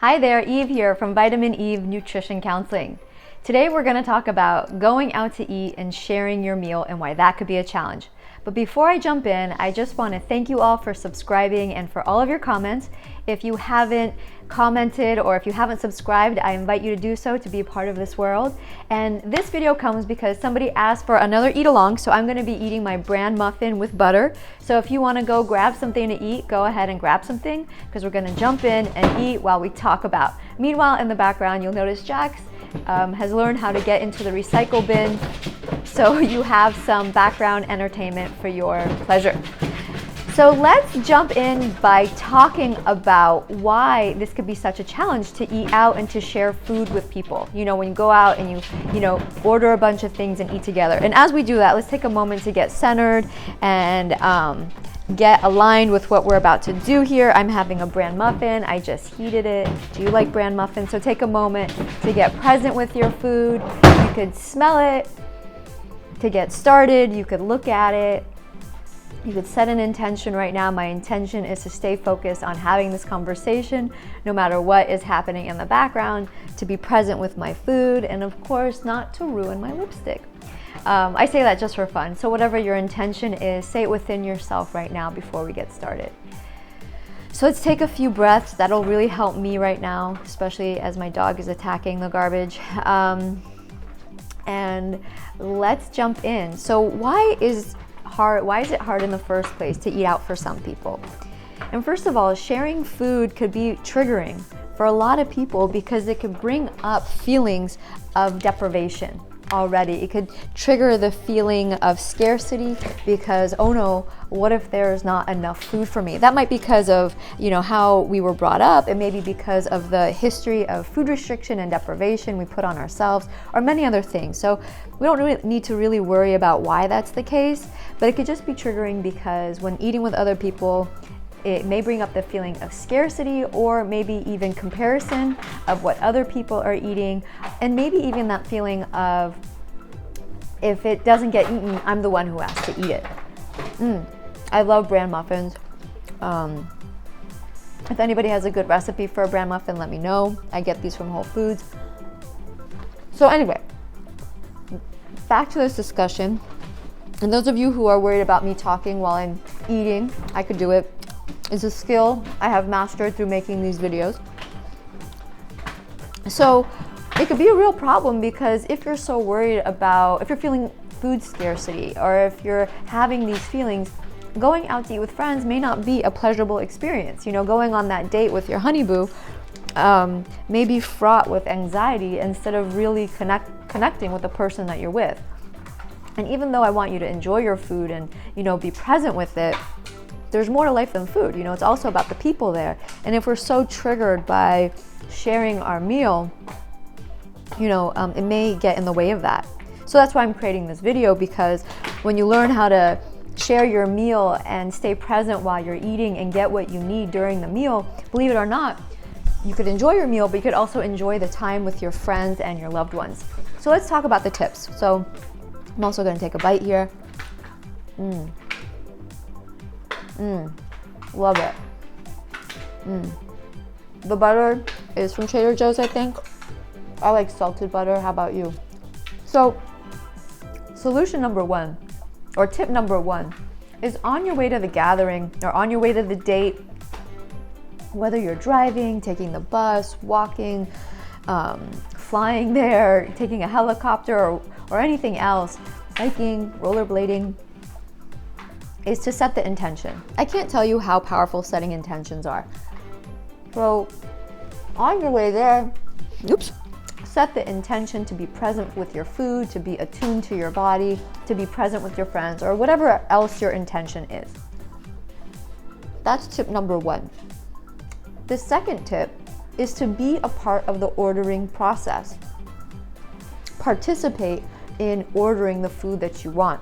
Hi there, Eve here from Vitamin Eve Nutrition Counseling. Today we're going to talk about going out to eat and sharing your meal and why that could be a challenge. But before I jump in, I just want to thank you all for subscribing and for all of your comments. If you haven't commented or if you haven't subscribed, I invite you to do so to be a part of this world. And this video comes because somebody asked for another eat along, so I'm going to be eating my bran muffin with butter. So if you want to go grab something to eat, go ahead and grab something because we're going to jump in and eat while we talk about. Meanwhile, in the background, you'll notice Jax has learned how to get into the recycle bin, so you have some background entertainment for your pleasure. So let's jump in by talking about why this could be such a challenge to eat out and to share food with people. You know, when you go out and you order a bunch of things and eat together. And as we do that, let's take a moment to get centered and get aligned with what we're about to do here. I'm having a bran muffin. I just heated it. Do you like bran muffins? So take a moment to get present with your food. You could smell it. To get started, you could look at it. You could set an intention right now. My intention is to stay focused on having this conversation no matter what is happening in the background, to be present with my food, and of course not to ruin my lipstick. I say that just for fun. So whatever your intention is, say it within yourself right now before we get started. So let's take a few breaths. That'll really help me right now, especially as my dog is attacking the garbage. And let's jump in. So why is it hard in the first place to eat out for some people? And first of all, sharing food could be triggering for a lot of people because it could bring up feelings of deprivation already. It could trigger the feeling of scarcity because, oh no, what if there's not enough food for me? That might be because of, how we were brought up. It may be because of the history of food restriction and deprivation we put on ourselves, or many other things. So we don't really need to really worry about why that's the case, but it could just be triggering because when eating with other people, it may bring up the feeling of scarcity or maybe even comparison of what other people are eating, and maybe even that feeling of if it doesn't get eaten, I'm the one who has to eat it. I love bran muffins. If anybody has a good recipe for a bran muffin, let me know. I get these from Whole Foods. So anyway, back to this discussion. And those of you who are worried about me talking while I'm eating, I could do it. It's a skill I have mastered through making these videos. So it could be a real problem because if you're so worried about, if you're feeling food scarcity or if you're having these feelings, going out to eat with friends may not be a pleasurable experience. Going on that date with your honey boo may be fraught with anxiety instead of really connecting with the person that you're with. And even though I want you to enjoy your food and, be present with it, there's more to life than food. It's also about the people there. And if we're so triggered by sharing our meal, it may get in the way of that. So that's why I'm creating this video, because when you learn how to share your meal and stay present while you're eating and get what you need during the meal, believe it or not, you could enjoy your meal, but you could also enjoy the time with your friends and your loved ones. So let's talk about the tips. So I'm also going to take a bite here. Love it. The butter is from Trader Joe's, I think. I like salted butter. How about you? So solution number one, or tip number one, is on your way to the gathering or on your way to the date, whether you're driving, taking the bus, walking, flying there, taking a helicopter, or anything else, hiking, rollerblading, is to set the intention. I can't tell you how powerful setting intentions are. So on your way there, set the intention to be present with your food, to be attuned to your body, to be present with your friends, or whatever else your intention is. That's tip number one. The second tip is to be a part of the ordering process. Participate in ordering the food that you want.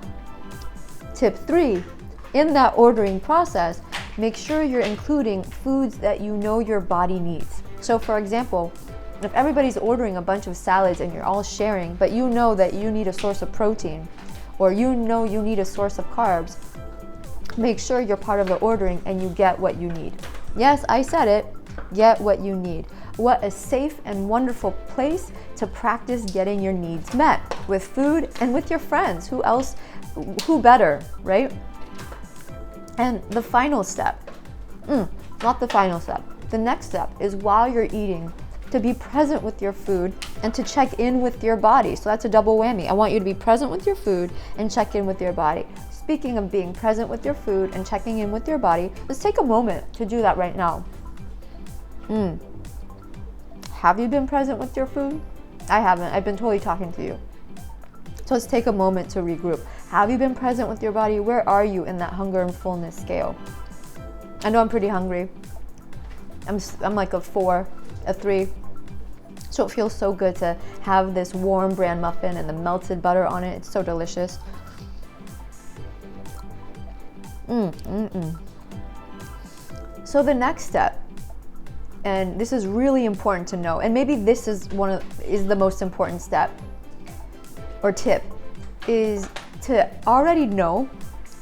Tip 3, in that ordering process, make sure you're including foods that you know your body needs. So for example, if everybody's ordering a bunch of salads and you're all sharing, but you know that you need a source of protein, or you know you need a source of carbs, make sure you're part of the ordering and you get what you need. Yes, I said it, get what you need. What a safe and wonderful place to practice getting your needs met with food and with your friends. Who else, who better, right? And the final step, not the final step, the next step is while you're eating, to be present with your food and to check in with your body. So that's a double whammy. I want you to be present with your food and check in with your body. Speaking of being present with your food and checking in with your body, let's take a moment to do that right now. Have you been present with your food? I haven't. I've been totally talking to you. So let's take a moment to regroup. Have you been present with your body? Where are you in that hunger and fullness scale? I know I'm pretty hungry. I'm like a 4, a 3. So it feels so good to have this warm bran muffin and the melted butter on it. It's so delicious. So the next step, and this is really important to know, and maybe this is the most important step or tip, is to already know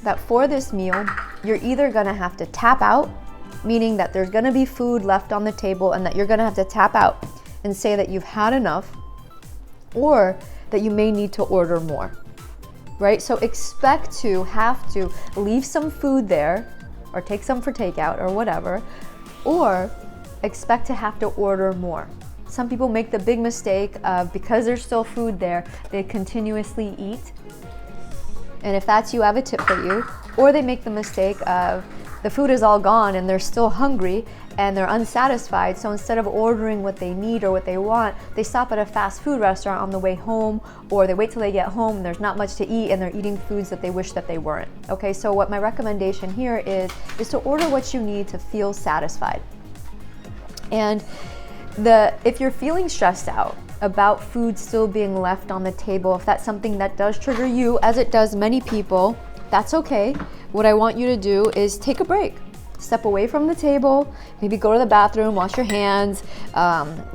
that for this meal, you're either gonna have to tap out, meaning that there's gonna be food left on the table and that you're gonna have to tap out and say that you've had enough, or that you may need to order more, right? So expect to have to leave some food there or take some for takeout or whatever, or expect to have to order more. Some people make the big mistake of, because there's still food there, they continuously eat. And if that's you, I have a tip for you. Or they make the mistake of, the food is all gone and they're still hungry and they're unsatisfied, so instead of ordering what they need or what they want, they stop at a fast food restaurant on the way home, or they wait till they get home and there's not much to eat and they're eating foods that they wish that they weren't. Okay, so what my recommendation here is to order what you need to feel satisfied. And if you're feeling stressed out about food still being left on the table, if that's something that does trigger you, as it does many people, that's okay. What I want you to do is take a break. Step away from the table, maybe go to the bathroom, wash your hands,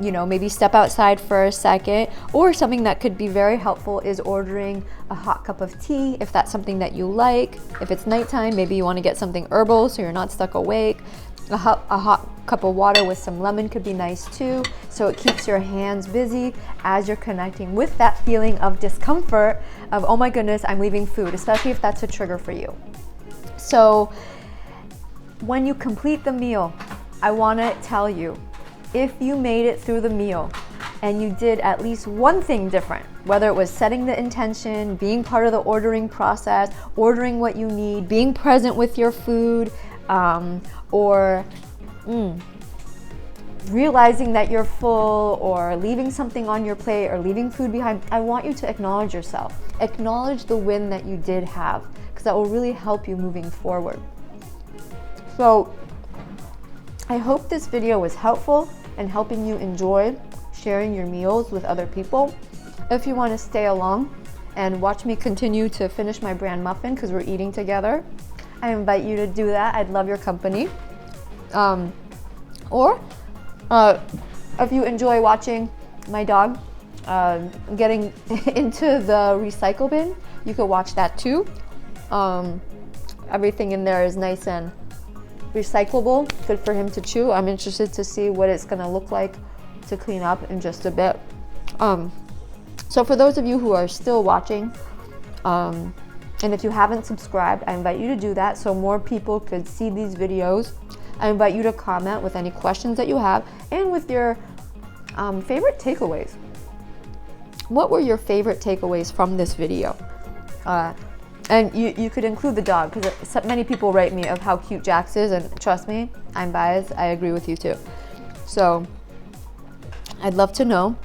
maybe step outside for a second, or something that could be very helpful is ordering a hot cup of tea if that's something that you like. If it's nighttime, maybe you want to get something herbal so you're not stuck awake. A hot cup of water with some lemon could be nice too, so it keeps your hands busy as you're connecting with that feeling of discomfort of, oh my goodness, I'm leaving food, especially if that's a trigger for you. So when you complete the meal, I want to tell you, if you made it through the meal and you did at least one thing different, whether it was setting the intention, being part of the ordering process, ordering what you need, being present with your food, or realizing that you're full, or leaving something on your plate, or leaving food behind, I want you to acknowledge yourself. Acknowledge the win that you did have, because that will really help you moving forward. So I hope this video was helpful in helping you enjoy sharing your meals with other people. If you want to stay along and watch me continue to finish my bran muffin because we're eating together, I invite you to do that. I'd love your company. Or if you enjoy watching my dog getting into the recycle bin, you could watch that too. Everything in there is nice and recyclable, good for him to chew. I'm interested to see what it's gonna look like to clean up in just a bit. So for those of you who are still watching, and if you haven't subscribed, I invite you to do that so more people could see these videos. I invite you to comment with any questions that you have and with your favorite takeaways. What were your favorite takeaways from this video? And you could include the dog, because many people write me of how cute Jax is, and trust me, I'm biased. I agree with you too. So I'd love to know.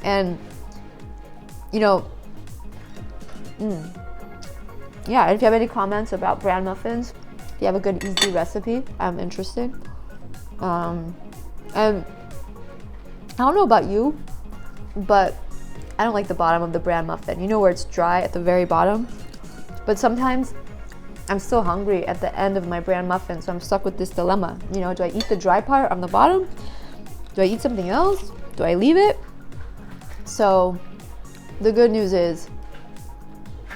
And yeah, if you have any comments about bran muffins, if you have a good easy recipe, I'm interested. And I don't know about you, but I don't like the bottom of the bran muffin. You know where it's dry at the very bottom? But sometimes I'm still hungry at the end of my bran muffin, so I'm stuck with this dilemma. Do I eat the dry part on the bottom? Do I eat something else? Do I leave it? So the good news is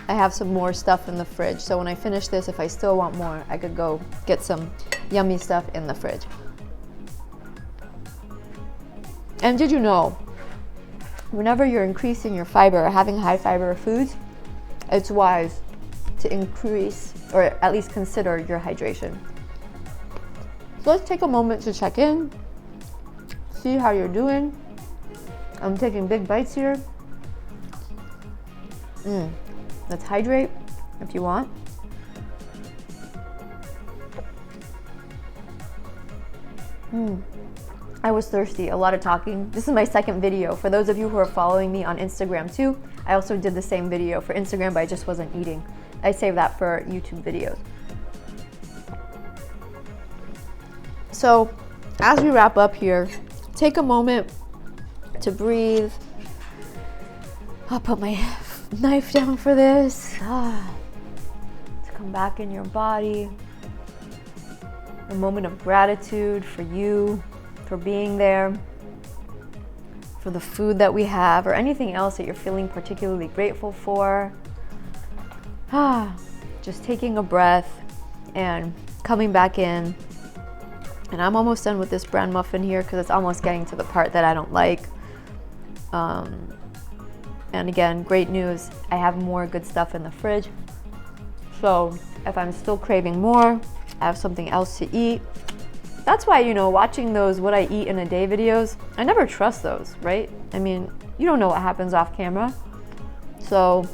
I have some more stuff in the fridge. So when I finish this, if I still want more, I could go get some yummy stuff in the fridge. And did you know, whenever you're increasing your fiber or having high fiber foods, it's wise to increase or at least consider your hydration. So let's take a moment to check in, see how you're doing. I'm taking big bites here. Let's hydrate if you want. I was thirsty, a lot of talking. This is my second video. For those of you who are following me on Instagram too, I also did the same video for Instagram, but I just wasn't eating. I saved that for YouTube videos. So as we wrap up here, take a moment to breathe. I'll put my knife down for this. To come back in your body. A moment of gratitude for you, for being there, for the food that we have, or anything else that you're feeling particularly grateful for. Just taking a breath and coming back in. And I'm almost done with this bran muffin here because it's almost getting to the part that I don't like. And again, great news, I have more good stuff in the fridge. So if I'm still craving more, I have something else to eat. That's why, you know, watching those what I eat in a day videos, I never trust those, right? I mean, you don't know what happens off camera. So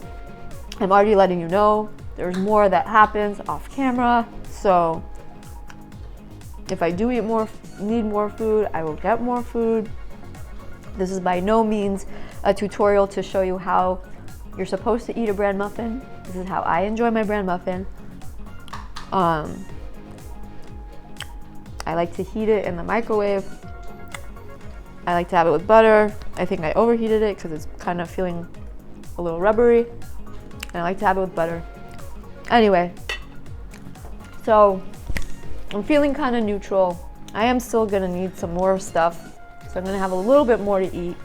I'm already letting you know there's more that happens off camera. So if I do need more food, I will get more food. This is by no means a tutorial to show you how you're supposed to eat a bran muffin. This is how I enjoy my bran muffin. I like to heat it in the microwave. I like to have it with butter. I think I overheated it because it's kind of feeling a little rubbery. And I like to have it with butter. Anyway, so I'm feeling kind of neutral. I am still gonna need some more stuff. So I'm gonna have a little bit more to eat.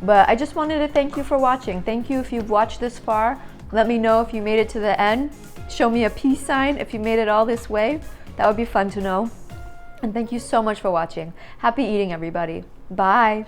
But I just wanted to thank you for watching. Thank you if you've watched this far. Let me know if you made it to the end. Show me a peace sign if you made it all this way. That would be fun to know. And thank you so much for watching. Happy eating, everybody. Bye.